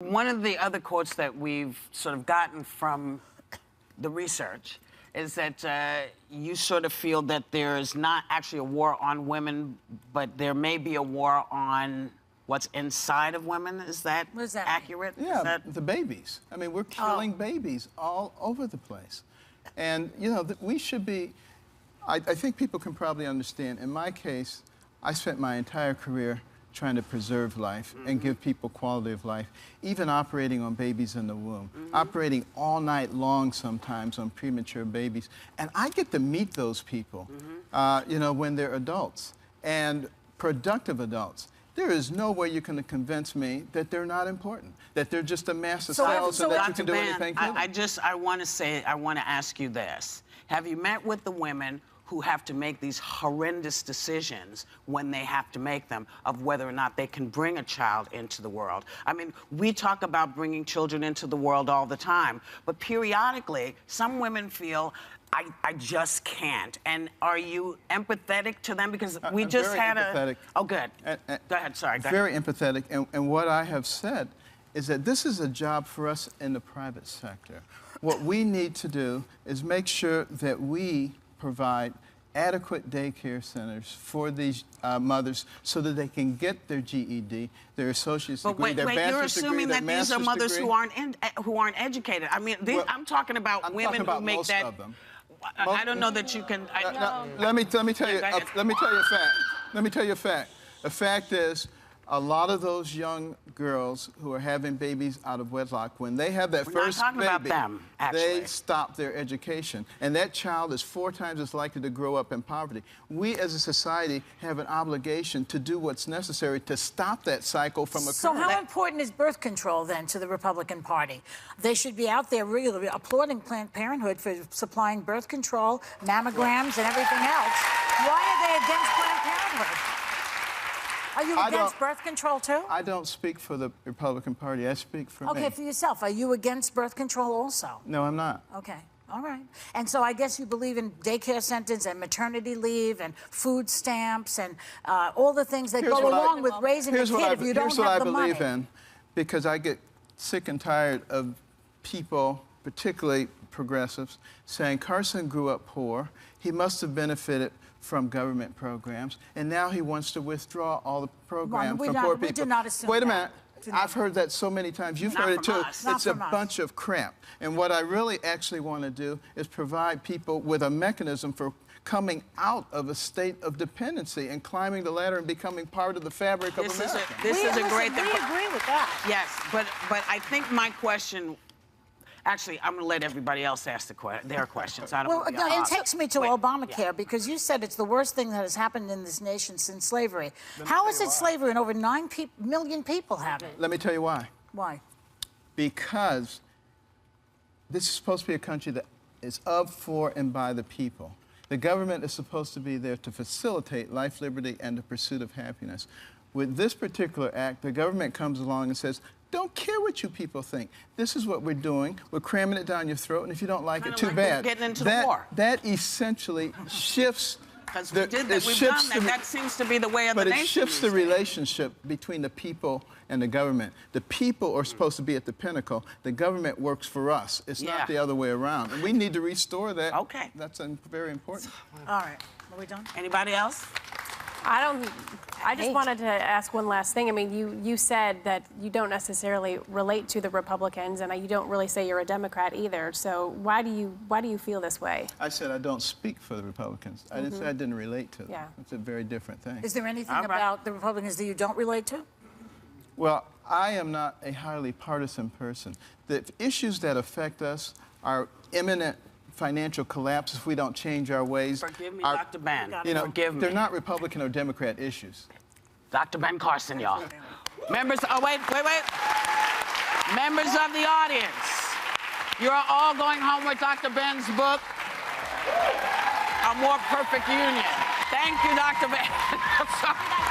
One of the other quotes that we've sort of gotten from the research is that you sort of feel that there is not actually a war on women, but there may be a war on what's inside of women. Is that accurate? Yeah, the babies. I mean, we're killing babies all over the place. And, you know, we should be... I think people can probably understand. In my case, I spent my entire career trying to preserve life and give people quality of life, even operating on babies in the womb, operating all night long sometimes on premature babies. And I get to meet those people, you know, when they're adults and productive adults. There is no way you can convince me that they're not important, that they're just a mass of cells and that you can do anything to them. I want to ask you this. Have you met with the women who have to make these horrendous decisions when they have to make them of whether or not they can bring a child into the world? I mean, we talk about bringing children into the world all the time, but periodically, some women feel, I just can't. And are you empathetic to them? Because we just had empathetic. Oh, good. Go ahead, sorry. Go very ahead. Empathetic, and what I have said is that this is a job for us in the private sector. What we need to do is make sure that we provide adequate daycare centers for these mothers so that they can get their GED, their associate's degree, their bachelor's degree, their master's degree. You're assuming that these are mothers who aren't educated. I mean, I'm talking about women who make that. Of them. I don't know that you can. Let me tell you. Let me tell you a fact. Let me tell you a fact. The fact is, a lot of those young girls who are having babies out of wedlock, when they have that first baby, about them, they stop their education. And that child is 4 times as likely to grow up in poverty. We as a society have an obligation to do what's necessary to stop that cycle from occurring. So how important is birth control, then, to the Republican Party? They should be out there really applauding Planned Parenthood for supplying birth control, mammograms, and everything else. Why are they against Planned Parenthood? Are you against birth control, too? I don't speak for the Republican Party. I speak for me. Okay, for yourself. Are you against birth control also? No, I'm not. Okay. All right. And so I guess you believe in daycare centers and maternity leave and food stamps and all the things that go along with raising a kid if you don't have the money. Here's what I believe in, because I get sick and tired of people, particularly progressives, saying Carson grew up poor. He must have benefited from government programs, and now he wants to withdraw all the programs from poor people. We did not assume Wait a minute. I've heard that so many times. You've heard it too. It's a bunch of crap. And what I really actually want to do is provide people with a mechanism for coming out of a state of dependency and climbing the ladder and becoming part of the fabric of America. This is a great thing. We agree with that. Yes, but I think my question... Actually, I'm going to let everybody else ask their questions. I don't it takes me to Obamacare, because you said it's the worst thing that has happened in this nation since slavery. How is it slavery and over 9 million people have it? Let me tell you why. Why? Because this is supposed to be a country that is of, for, and by the people. The government is supposed to be there to facilitate life, liberty, and the pursuit of happiness. With this particular act, the government comes along and says, don't care what you people think. This is what we're doing. We're cramming it down your throat, and if you don't like it, too bad. Getting into the war. That essentially shifts. Because we did that. We've done that. That seems to be the way of the nation. But it shifts the relationship between the people and the government. The people are supposed to be at the pinnacle. The government works for us. It's not the other way around. And we need to restore that. Okay. That's very important. All right. Are we done? Anybody else? I just wanted to ask one last thing. I mean, you said that you don't necessarily relate to the Republicans, and you don't really say you're a Democrat either. So why do you feel this way? I said I don't speak for the Republicans. I didn't say I didn't relate to them. Yeah. It's a very different thing. Is there anything about the Republicans that you don't relate to? Well, I am not a highly partisan person. The issues that affect us are imminent financial collapse if we don't change our ways. Forgive me, Dr. Ben. You know, Forgive me. They're not Republican or Democrat issues. Dr. Ben Carson, y'all. Members, wait. Members of the audience, you're all going home with Dr. Ben's book, A More Perfect Union. Thank you, Dr. Ben. I'm sorry.